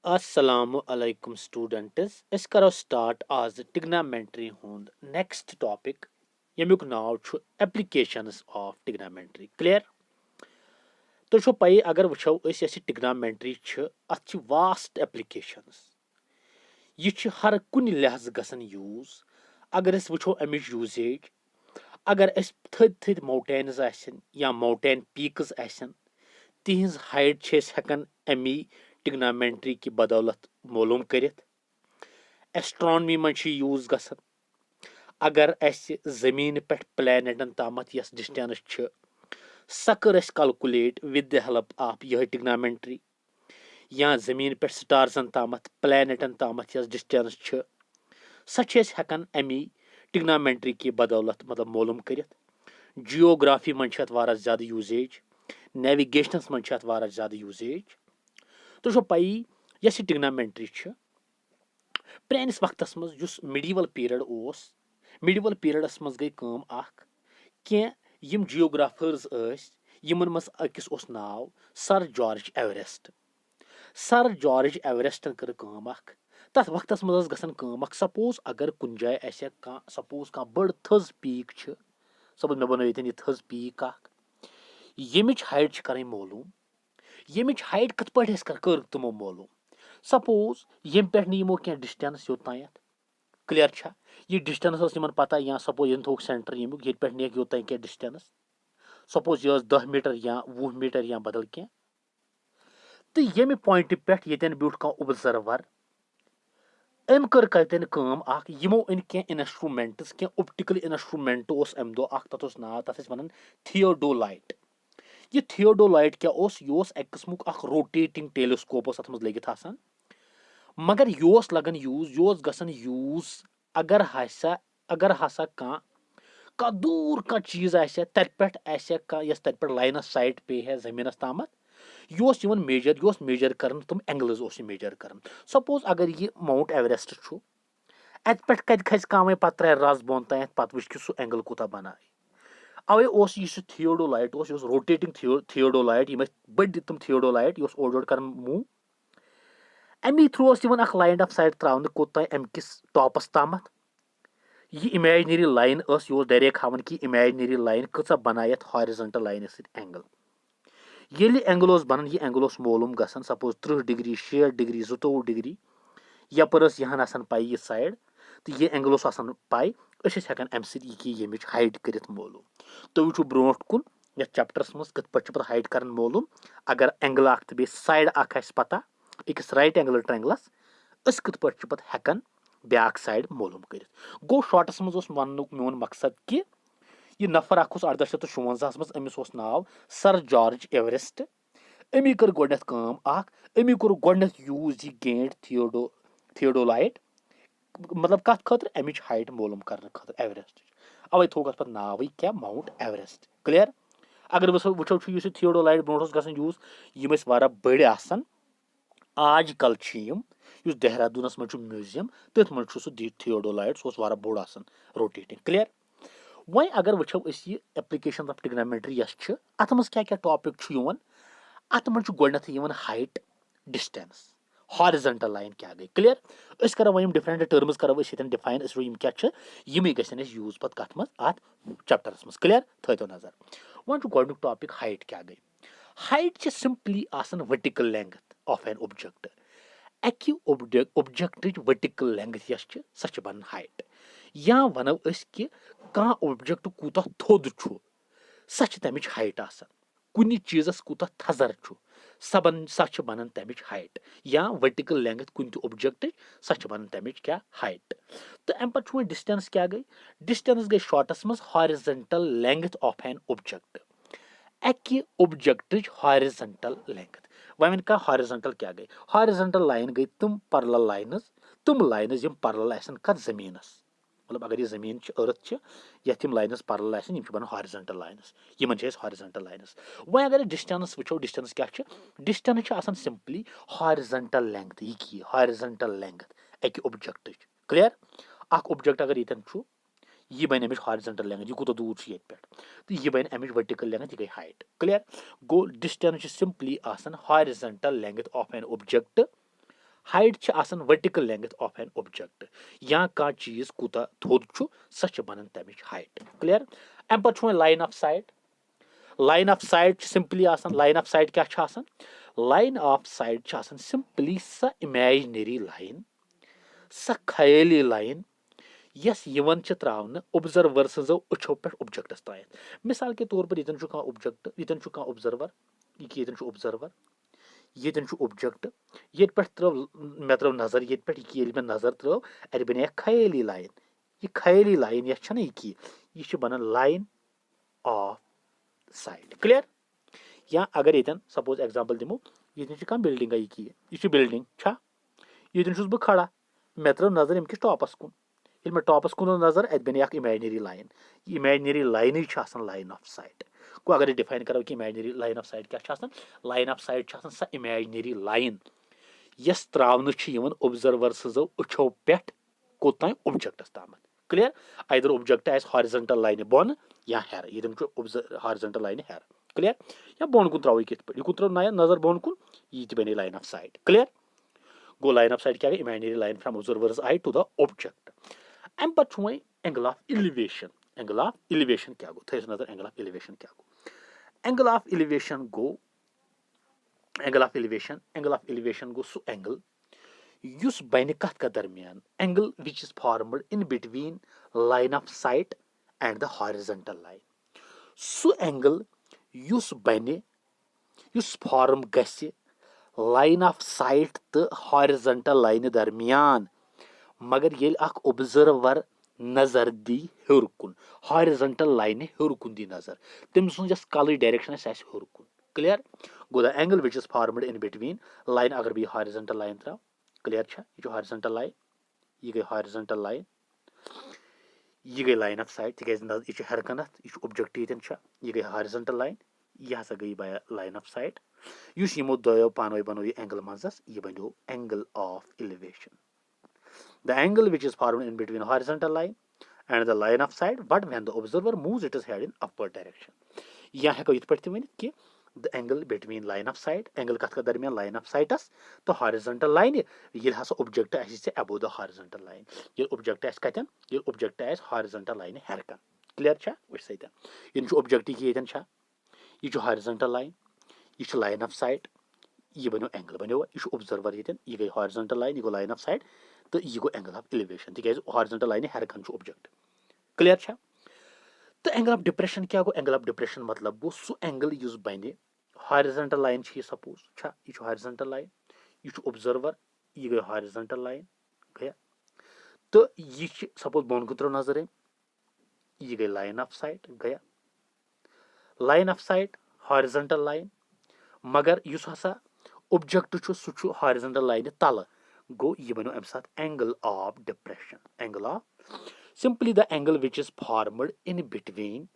Assalamu alaikum students. Is karo start as trigonometry hund next topic. Yemuk now chu applications of trigonometry. Clear? तो छो पाई अगर वचो इस yes trigonometry छ अथ vast applications. ये छ हर कुन लिहाज गसन यूज अगर इस वचो अमिच यूसेज अगर इस थद माउंटेन्स आसन या माउंटेन पीक्स आसन तिहज हाइट छ हेकन अमी trigonometry की बदौलत मालूम करित एस्ट्रोनॉमी मन यूज गसन अगर जमीन पे प्लैनेटन तामत यस डिस्टेंस सह कर calculate with the help of यह ट्रिग्नोमेट्री या जमीन पे स्टार्सन तामत प्लैनेटन तामत यस डिस्टेंस सह हेकन अमी ट्रिग्नोमेट्री की बदौलत मतलब मालूम कर जियोग्राफी मन ज्यादा यूजेज नेविगेशनस मन ज्यादा यूजेज तो पई यस ट्रिग्नोमेट्री प्रैनिस वक्तस मज मिडीवल पीरियड मिडीवल पीरियडस मज गई कम कह यम जियोग्राफर्स यमन मज अकिस नाव sir George Everest sir George एवरेस्टन कर कम तथ वक्तस मज गसन कम सपोज अगर कुन जाय सपोज कह बड़ थज पीक सपोज मे बनो ये थज पीक यमिच हाइट कर मालूम यमिच हाइट कत पे कर तमो मालूम सपोज यम पे निमो क्या डिस्टेंस योतायत क्लियर छा ये डिस्टेंस पता या सपोज इन थोक सेंटर यमुक ये पे नेक योतान क्या डिस्टेंस सपोज यह 10 मीटर या 20 मीटर या बदल क्या तो यमि पॉइंट पे यन ब्यूट कह ऑब्जर्वर अम कर कतन कम यमो इन क्या इंस्ट्रूमेंट्स क्या ऑप्टिकल इंस्ट्रूमेंट अम दो तथ नाव तथ वन थियोडोलाइट ये थियोडोलाइट क्या यह एक किस्मुक रोटेटिंग टेलीस्कोप अथ मज लगित मगर यह लगन यूज यह गसन यूज अगर हसा कह दूर कह चीज तत पे यस तत पे लाइनस साइट पे है जमीनस तामत यह मेजर कर तुम एंगल्स मेजर कर सपोज अगर यह माउंट एवरेस्ट अत पे कत खस कम पे त्रे रस बोन तान पे वुच सह एंगल कूत बनाए अवे थियोडोलाइट रोटेटिंग थियोडोलाइट बड़ तुम थियोडोलाइट यह ओर योर कर मूव अमी थ्रू लाइन ऑफ साइट त्रावन कोत अम किस टॉपस तामत यह इमेजनरी लाइन यह डायरेक्ट हावन कि इमेजनरी लाइन कचा बनायत हॉरिजॉन्टल लाइन एंगल ये एंगल बनन यह एंगल मालूम गसन सपोज 30 डिग्री 60 डिग्री 22 डिग्री यपर यहन पाई यह साइड तो यह एंगल पाई हेकान अम समिच हाइट कर मालूम तुम वो ब्रो कुन ये चैप्टरस मज कत पे हाइट कर मालूम अगर एंगल तो बे साइड पता अकिस राइट एंगल ट्रायंगलस कत पे हेकान ब्याक साइड मालूम कर गो शॉर्टस मज वन मोन मकसद कि यह नफर 1856 मज अमिस नाव सर जॉर्ज एवरेस्ट अमी कर गोडनथ काम अमी कोर गोडनथ यूज यह गेंट थियोडोलाइट मतलब कत खतर अमिच हाइट मालूम कर खतर एवरेस्ट अवे थोक पे नाव क्या माउंट एवरेस्ट क्लियर अगर वो थियोडोलाइट ब्रो गसन यूज यम बड़ आसन आजकल देहरादूनस मज म्यूजियम तथ मज थियोडोलाइट सह बोड़ आसन रोटेटिंग क्लियर वह अगर वो यह एप्लिकेशन ऑफ ट्रिग्नोमेट्री अत मज क्या टॉपिक अत मज गोडनथ हाइट डिस्टेंस हॉरिजॉन्टल लाइन क्या गई क्लियर करो वह डिफरेंट टर्म्स करो डिफाइन क्या यमी गन यूज पे कत मज अत चैप्टरस मज क्लियर थो नजर वन गोडनुक टॉपिक हाइट क्या गई height simply vertical length of an object अकि ऑब्जेक्ट वर्टिकल लेंथ सह बन हाइट या वनो कि कह ऑब्जेक्ट कूत थोद सह तमिच हाइट कुन चीजस कूत थजर सह बन तमिच हाइट या वर्टिकल लेंथ कुन ऑब्जेक्ट सह बन तमिच क्या हाइट तो अम पे डिस्टेंस क्या गई डिस्टेंस गई शॉर्टस मज horizontal length of an object अकि ऑब्जेक्ट हॉरिजॉन्टल लेंथ वन कह हॉरिजॉन्टल क्या गई हॉरिजॉन्टल लाइन गई तुम लाइनस यम पैरेलल कत जमीनस मतलब अगर यह जमीन अर्थ यथ लाइनस पैरेलल बन हॉरिजॉन्टल लाइनस यमन हॉरिजॉन्टल लाइनस वह अगर डिस्टेंस वो डिस्टेंस क्या डिस्टेंस सिंपली हॉरिजॉन्टल लेंथ यह हॉरिजॉन्टल लेंथ अकि ऑब्जेक्ट क्लियर ऑब्जेक्ट अगर यन यह बन अमिच हॉरिजॉन्टल लेंथ यह कूत दूर ये पे तो यह बन अमिच वर्टिकल लेंथ यह गई height clear go distance simply horizontal length of an object height छ आसान vertical length of an object या का चीज कूता थोद छु सच बनन तमिच हाइट क्लियर एम पर छु line of site line of site simply आसान लाइन ऑफ साइट क्या छ आसान लाइन ऑफ साइट छ आसान सिंपली स इमेजिनरी लाइन स ख्याली लाइन यस यवन छ त्रावन ऑब्जर्वर सजो अछो पे ऑब्जेक्टस ताय मिसाल के तौर पर यतन छु का ऑब्जेक्ट यतन छु का ऑब्जर्वर यतन छु ऑब्जर्वर यतन छु ऑब्जेक्ट ये पे त्रव मे त्रव नजर ये पे ये मे नजर त्रव अरे बने ख्याली लाइन ये ख्याली लाइन यस छ न ये छ बनन लाइन ऑफ साइट क्लियर या अगर यतन सपोज एग्जांपल दिमो यतन छ का बिल्डिंग ये बिल्डिंग छ यतन छुस बह खड़ा मे त्रव नजर अमकिस टॉपस कुन ये मे टॉपस कुन नजर अत बने imaginary line imaginary line line of site को अगर डिफाइन करो कि इमेजिनरी लाइन ऑफ साइट क्या लाइन ऑफ साइट स इमेजिनरी लाइन यस त्रावन ऑब्जर्वर सजो अछो पे कोतान ऑब्जेक्टस ताम क्लियर आइदर ऑब्जेक्ट आस हॉरिजॉन्टल लाइन बोन या हेर ये हॉरिजॉन्टल लाइन हेर क्लियर या बोन कुन त्रो ये कुन त्रो नजर बोन कुन ये बने line of site clear go line of site क्या imaginary line from observer's eye to the object अम पे एंगल ऑफ एलिवेशन क्या गो थो नजर एंगल ऑफ एलिवेशन क्या गो एंगल ऑफ एलिवेशन गो सु एंगल युस बन कथ दरमियान angle which is formed in between line of sight and the horizontal line सु एंगल युस बन युस फॉर्म गस्य लाइन ऑफ साइट तो हॉरिजॉन्टल लाइन दरमियान मगर ये ऑब्जर्वर नजर दी हेर कुन हॉरिजॉन्टल लाइन हेर कुन दी नजर तम सुन कल डायरेक्शन हेर कुन clear go the angle which is formed in between line अगर बह हॉरिजॉन्टल लाइन त्राव क्लियर यह हॉरिजॉन्टल लाइन यह गई हॉरिजॉन्टल लाइन यह गई लाइन ऑफ साइट तिक यह हेर कनथ यह ऑब्जेक्ट यह गई हॉरिजॉन्टल लाइन यह हसा गई बाय लाइन ऑफ साइट युस यमो दयो पानो बनो यह एंगल मंजस यह बनो angle of elevation the angle which is formed in between horizontal line and the line of sight but when the observer moves its head in upward direction या हेको इत पड़ती वन कि the angle between line of sight angle कथ का दरमियान line of sight तो horizontal line ये हसा object आसे above the horizontal line ये object आस कतन ये object आस horizontal line हेरकन clear छा वश सहित इन object की येतन छा ये horizontal line ये line of sight ये बनो एंगल बनो यह ऑब्जर्वर ये गई हॉरिजॉन्टल लाइन यह गो लाइन ऑफ साइट तो यह गो एंगल ऑफ एलिवेशन तिक हॉरिजॉन्टल लाइन हेरकन ऑब्जेक्ट क्लियर छा तो एंगल ऑफ डिप्रेशन क्या गो एंगल ऑफ डिप्रेशन मतलब गो सु एंगल युस बने हॉरिजॉन्टल लाइन छी सपोज छा यह हॉरिजॉन्टल लाइन यह ऑब्जर्वर यह गई हॉरिजॉन्टल लाइन गया तो यह सपोज बोन को त्रो नजर यह गई लाइन ऑफ साइट गया line of site horizontal line मगर युस हसा ऑब्जेक्ट सह हॉरिजॉन्टल लाइन तल गो यह बनो अम साथ angle of depression angle of simply the angle which is formed in between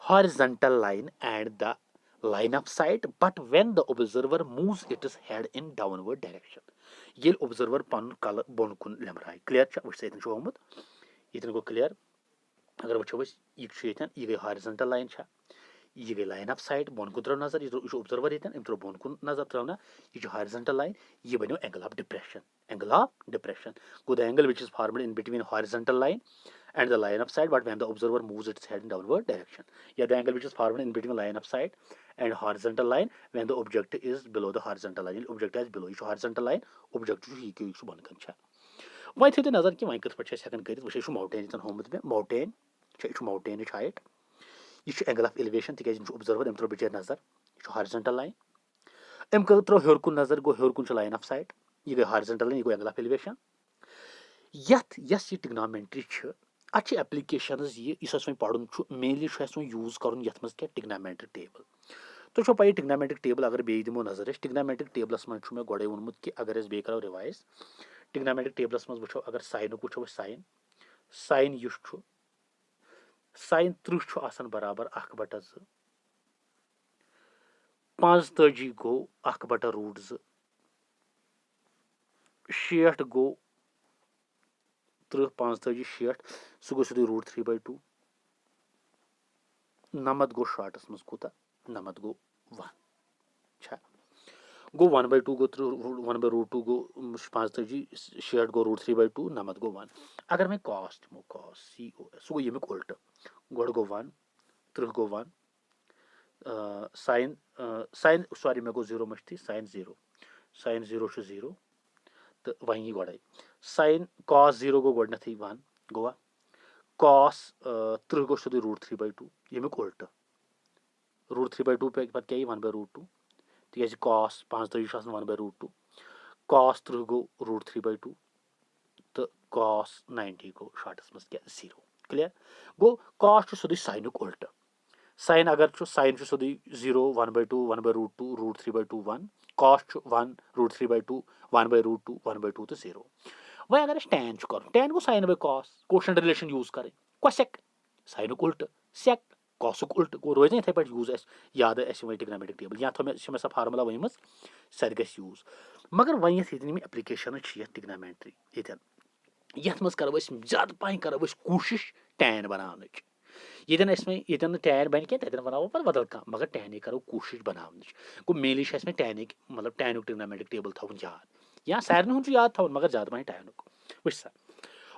horizontal line and the line of sight but when the observer moves its head in downward direction ये observer पन कल bone कुन लेमराय clear छ वछ Satan छ होमत इतन go clear अगर वछो यह गई horizontal line छ यह गई लाइन ऑफ साइट बोन को त्रो नजर यह ऑब्जर्वर ये त्रो बोन कुन नजर त्रवना यह हॉरिजॉन्टल लाइन यह बनो angle of depression go the angle which is formed in between horizontal line and the line of sight but when the observer moves its head in downward direction yeah the angle which is formed in between line of sight and horizontal line when the object is below the horizontal line object is below this horizontal line object is bun kan cha why the nazar ki why kit pat second karit wach is mountain tan homut be mountain is mountain is height is angle of elevation tik is observer em tro biche nazar is horizontal line em ko tro hor kun nazar go hor kun line of sight ये horizontal line ये angle of elevation यथ yes ये trigonometry छ अच्छी applications ये इस पढ़न mainly use कर मज क्या टिग्नामेट्रिक टेबल तो पे टिग्नामेट्रिक टेबल अगर बे दिमो नजर टिग्नामेट्रिक टेबलस मज मे गोड़े वोनमुत कि अगर बे करो रिवाइज टिग्नामेट्रिक टेबलस मज वो अगर साइनुक वो साइन साइन युस साइन 30 बराबर 1/2 45 गो 1/√2 60 गो 30 45 60 सह गो सीधे √3/2 90 गो शॉर्टस मज कूता 90 गो 1 गो 1/2 गो 1/√2 गो 45 60 गो √3/2 नमत गो 1 अगर मैं कॉस दिमो कॉस COS सह गो यमिक उल्ट गोड गो 1 30 गो 1 साइन सॉरी मे गो 0 मश्ती साइन 0 0 तो वन यी गोड़े साइन कॉस 0 गो गोडनथी 1 गोवा कॉस 30 गो सोदी √3/2 यमिक उल्ट √3/2 पे पत क्या 1/√2 तिज कॉस 45 1/√2 कॉस 30 गो √3/2 तो कॉस 90 गो शॉर्टस मज क्या 0 क्लियर गो कॉस सोदी साइनुक उल्ट साइन अगर साइन सोदी 0 1/2 1/√2 √3/2 1 कॉस 1 √3/2 1/√2 1/2 तो 0 वह अगर टैन कर टैन गो sine by cos quotient relation use करें कोसेक साइनुक उल्ट सेक कॉसुक उल्ट गो रोज इथे पे यूज याद वो ट्रिग्नोमेट्रिक टेबल या मे सह फार्मूला वन सह गस यूज मगर वन ये एप्लिकेशन ट्रिग्नोमेट्री ये मज करो ज्यादा पहन करो कोशिश टैन बनाने ये टैन बन क्या बनाओ पर बदल कह मगर टैन करो कोशिश बनाने गो मेनली में टैनिक मतलब टैनुक ट्रिग्नोमेट्रिक टेबल थवन याद या सारे हूँ याद थवन मगर ज्यादा पहन टैनुक वह सा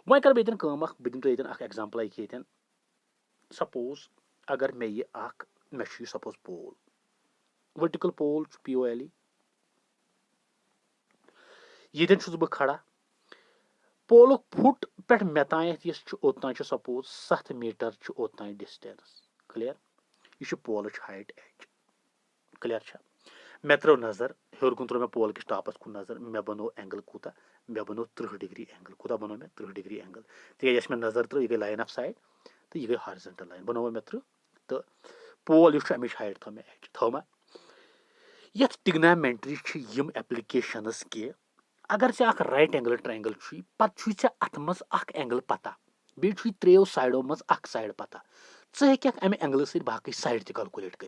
वह कर बह दिम तुम एग्जाम्पल ये सपोज अगर मे यह मे सपोज पोल वर्टिकल पोल POLE ये बह खड़ा पोल फुट पे मे तान ओतान सपोज 7 मीटर ओतान डिस्टेंस क्लियर यह पोल हाइट H क्लियर मे त्रो नजर हेर कुन त्रो मे पोल किस टॉपस कुन नजर मे बनो एंगल कूता मे बनो 30 डिग्री एंगल कूता बनो मे 30 डिग्री एंगल तिज मे नजर त्रो यह गई लाइन ऑफ साइट तो यह गई हॉरिजॉन्टल लाइन बनो मे 30 तो पोल अमिच हाइट थो मे H थो ये ट्रिग्नोमेट्री यम एप्लिकेशंस कि अगर ऐ राइट एंगल ट्रायंगल पे अत मज एंगल पता बे त्रेयो साइडो मज साइड पता हेक अमे एंगल सत बाकी साइड तैलकुलेट कर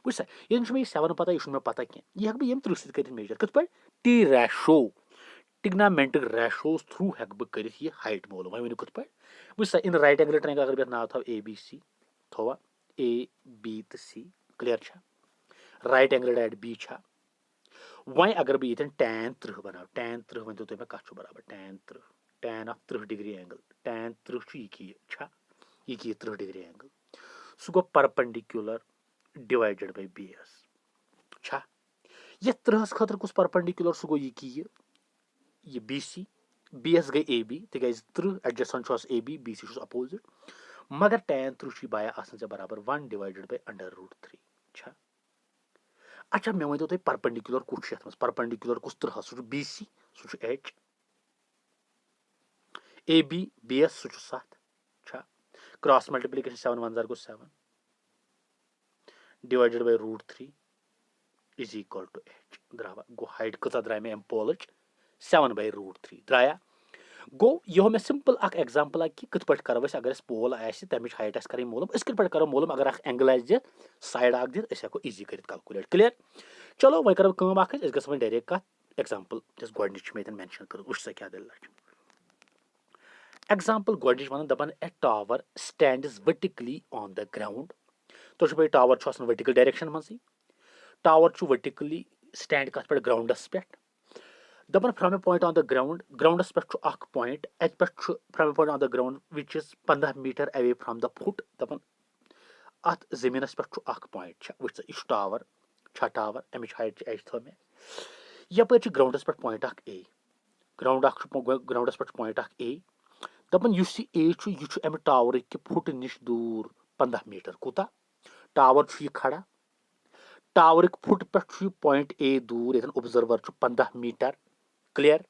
वुच सा ये 7 पता यह पता कह यह बह 30 कर मेजर कत पे T ratio trigonometric ratios through हेक बह कर हाइट मालूम वह कत पे वुच सा इन राइट एंगल ट्रायंगल अगर नाव थो ABC थोवा AB तो C clear right angle at B वह अगर बह ये टैन 30 बनाव टैन 30 वन तुम कत बराबर tan 30 tan of 30 degree angle tan 30 यह 30 डिग्री एंगल सह गो परपेंडिकुलर डिवाइडेड बाय बेस ये 30 खतर कुछ परपेंडिकुलर सह गो यह BC बेस गई AB तक 30 एडजस्टेंट AB BC अपोजिट मगर टैन 30 बाया आसान बराबर 1 डिवाइडेड बाय √3 अच्छा मे वो तुम परपेंडिकुलर कुछ परपेंडिकुलर कुछ 30 सह BC सह H AB बेस सह 7 क्रॉस मल्टीप्लिकेशन 7 1 गो 7 divided by √3 is equal to H द्रावा गो हाइट कत द्राय मे पोल 7/√3 द्राया गो यह मे सिंपल एग्जाम्पल कि कत पे करो अगर पोल तमिच हाइट कर मालूम कत पे करो मालूम अगर एंगल दित साइड दित हेको इजी कर कैलकुलेट क्लियर चलो वह करो गो डायरेक्ट कत एग्जाम्पल गोडनिच मे मेंशन कर वुच सा क्या दल एग्जाम्पल गोडनिच वन दपान a tower stands vertically on the ground तो भाई टावर वर्टिकल डायरेक्शन मजी टावर वर्टिकली स्टैंड कत पे ग्राउंडस पे दपान from a point on the ground ग्राउंडस पे पॉइंट अत पे from a point on the ground which is 15 metre away from the foot दपान अत जमीनस पे पॉइंट वुच यह टावर टावर अमिच हाइट H थो मे यपर ग्राउंडस पे पॉइंट A ग्राउंडस पे पॉइंट A दपान A यह अमे टावर कि फुट निश दूर 15 मीटर कूता टावर यह खड़ा टावर फुट पे पॉइंट A दूर ये observer 15 metre clear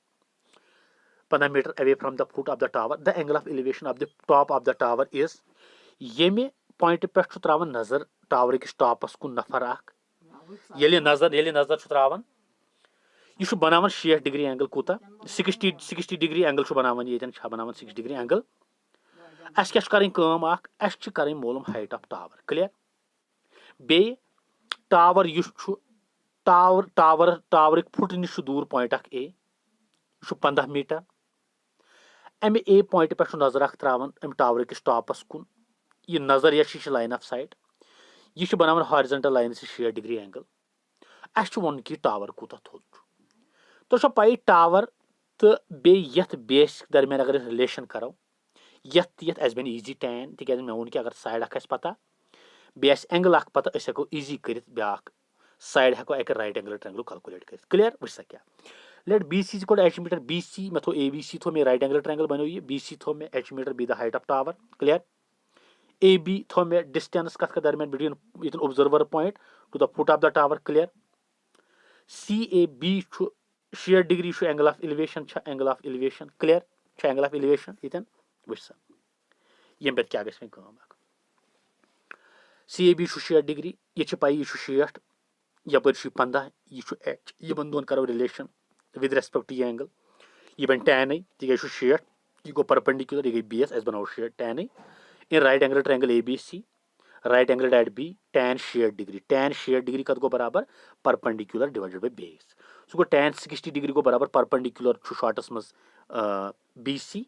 15 metre away from the foot of the tower the angle of elevation of the top of the tower is ये पॉइंट पे त्रावन नजर टावर किस टॉपस कुन नफर ये नजर त्रावन यह बनावन 60 डिग्री एंगल कूता 60 डिग्री एंगल बनावन ये बनावन 60 डिग्री एंगल अस क्या करें मालूम हाइट ऑफ टावर क्लियर बे टावर टावर फुट निश दूर पॉइंट A 15 मीटर अमे A पॉइंट पे नजर त्रावन अमे टावर किस टॉपस कुन यह नजर यह लाइन ऑफ साइट यह बनावन हॉरिजॉन्टल लाइन से 60 डिग्री एंगल अस वन कि टावर कूत थोद तो पाई टावर तो बेथ बेस दरमियान अगर रिलेशन करो यथ अस बन इजी टैन तिक मे वोन कि अगर साइड पता बे एंगल पता हेको इजी कर ब्या साइड हेको अक राइट एंगल ट्रैंगल कैलकुलेट कर क्लियर वह सा क्या let B C H metre B C मे थो ए बी सी थो मे राइट एंगल ट्रैंगल बनो ये बी सी थो मे H metre be the height of tower clear A B थो मे डिस्टेंस कथ दरमियान बिटवीन इतन observer point to the foot of the tower clear C A B 60 degree angle of elevation angle of elevation clear angle of elevation इतन वह सा यम पे क्या सी ए बी 60 डिग्री ये पाई यह 60 यपर 15 यह एच इन दोन करो रिलेशन विद रेस्पेक्ट टू यह एंगल यह बन टैन आई ती 60 यह गो परपेंडिकुलर यह गई बी एस अस बनाओ 60 टैन आई in right angle triangle A B C right angle at B tan 60 degree कत गो बराबर perpendicular divided by base so गो टैन 60 डिग्री गो बराबर परपेंडिकुलर शॉर्टस मज B C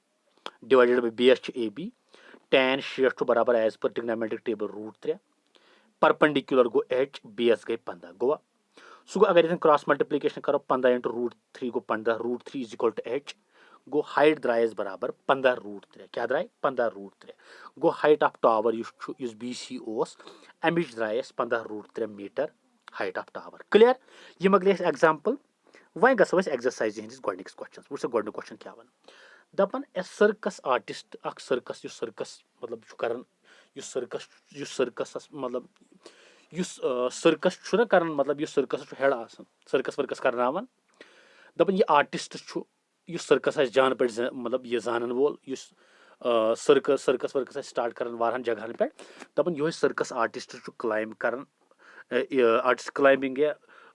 divided by base A B tan 60 बराबर as per trigonometric table √3 perpendicular गो एच बेस गई 15 गोवा सो गो अगर क्रॉस मल्टीप्लिकेशन करो 15 इंटू √3 गो 15 √3 इज इक्वल टू एच गो हाइट द्रायस बराबर 15 √3 क्या द्राय 15 √3 गो हाइट ऑफ टावर युस बी सी ओस अमिच द्रायस 15 √3 metre height of tower clear ये मगले एग्जाम्पल वह गो एक्सरसाइज हंदिस गोडनिकस क्वेश्चन वो गोडनिक क्वेश्चन क्या वन दपन ए सर्कस आर्टिस्ट सर्कस मतलब कर सर्कस मतलब सर्कस मतलब सर्कस हेड सर्कस वर्कस कर दपन यह आर्टिस्ट सर्कस जान पे मतलब यह जानन वोल सर्कस वर्कस स्टार्ट कर वारहन जगहन पे दपन यह सर्कस आर्टिस्ट क्लाइंब कर artist climbing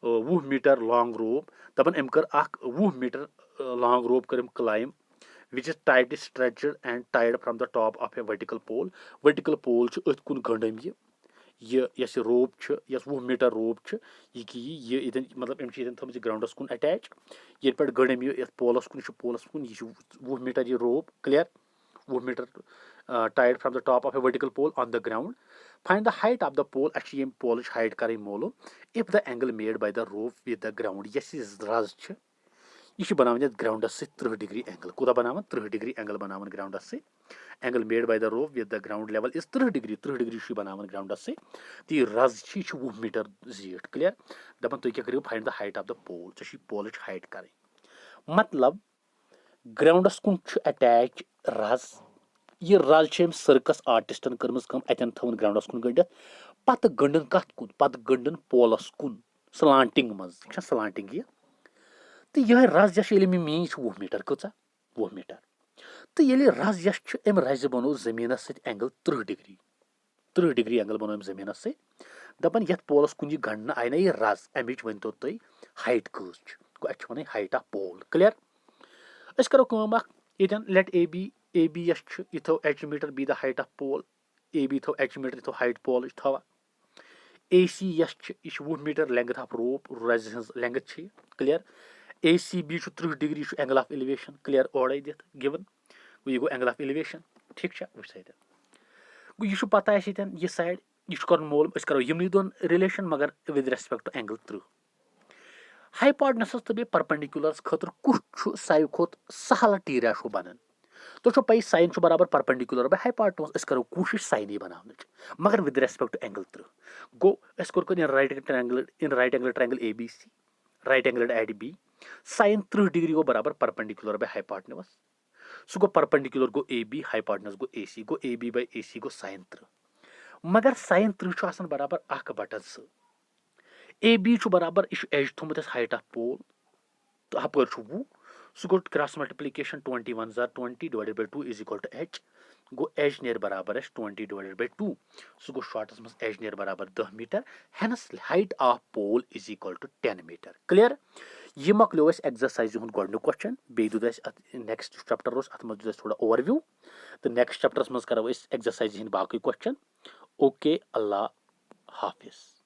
20 metre long rope दपन अम कर 20 मीटर लॉन्ग रोप कर climb which is tightly stretched and tied from the top of a vertical pole अथ कुन गंडम यह रोप यस 20 मीटर रोप यह इतन मतलब अम थम ग्राउंडस कुन अटैच ये पे गंडम यह पोलस कुन यह 20 मीटर यह rope clear 20 metre tied from the top of a vertical pole on the ground find the height of the pole अस यम पोल हाइट कर मोलूम if the angle made by the rope with the ground yes रज यह बनान grounds से 30 degree angle कूदा बनान 30 डिग्री एंगल बनान ग्राउंडस से angle made by the rope with the ground level is 30 degree बनान ग्राउंडस से ती रज 20 मीटर जीट क्लियर दपन तुम क्या करो find the height of the pole चे पोल हाइट कर मतलब ग्राउंडस कुन अटैच रज यह रज सर्कस आर्टिस्टन कर्म अतन थवन ग्राउंडस कुन गंडित पत गंडन कत कुन पत गंडन पोलस कुन स्लांटिंग मज स्लांटिंग यह तो यह रज यश मीन 20 मीटर कचा 20 मीटर तो ये रज यश अम रज बनो जमीन एंगल 30 डिग्री एंगल बनो जमीन से दपन ये पोलस कुन गंडन आई ना यह रज अमिच वन तो तुम हाइट कस गो अ वन हाइट ऑफ पोल क्लियर अस करो ये लेट ए बी यश यह थो H metre be the height of pole A B थो एच मीटर थो हाइट पोल थवा ए सी यश यह 20 मीटर लेंथ ऑफ रोप रज हज length clear A C B 30 degree angle of elevation clear ओर दिख गिवन यह गो एंगल ऑफ एलिवेशन ठीक वो गो यह पता यह साइड यह कर मोलूम अस करो यमनी दोन रिलेशन मगर with respect to angle 30 hypotenuse तो बे परपेंडिकुलर्स खतर कुछ साइव खोत सहल टीरिया बनान तो पई साइन बराबर परपेंडिकुलर बाय हाइपोटेनस अस करो कोशिश साइन बनाने मगर विद रेस्पेक्ट टू एंगल 30 गो अस कर in right angle triangle A B C right angle at B sine 30 degree गो बराबर परपेंडिकुलर बाय हाइपोटेनस सो गो परपेंडिकुलर गो ए बी हाइपोटेनस गो A B by A C गो साइन 30 मगर साइन 30 बराबर 1/2 ए बी बराबर यह एज थोमुत हाइट ऑफ पोल तो हपर 20 सो गो cross multiplication 21 * 20 divided by 2 is equal to H गो एज नियर बराबर 20 डिवाइडेड बाय 2 सो गो शॉर्टस मज एज नियर बराबर 10 meter hence height of pole is equal to 10 meter clear यह मकलो एक्सरसाइज हूं गोडनिक क्वेश्चन बे नेक्स्ट चैप्टर अत मज थोड़ा ओवरव्यू तो नेक्स्ट चैप्टरस मज करो एक्सरसाइज हंद बाकी क्वेश्चन ओके अल्लाह हाफिज।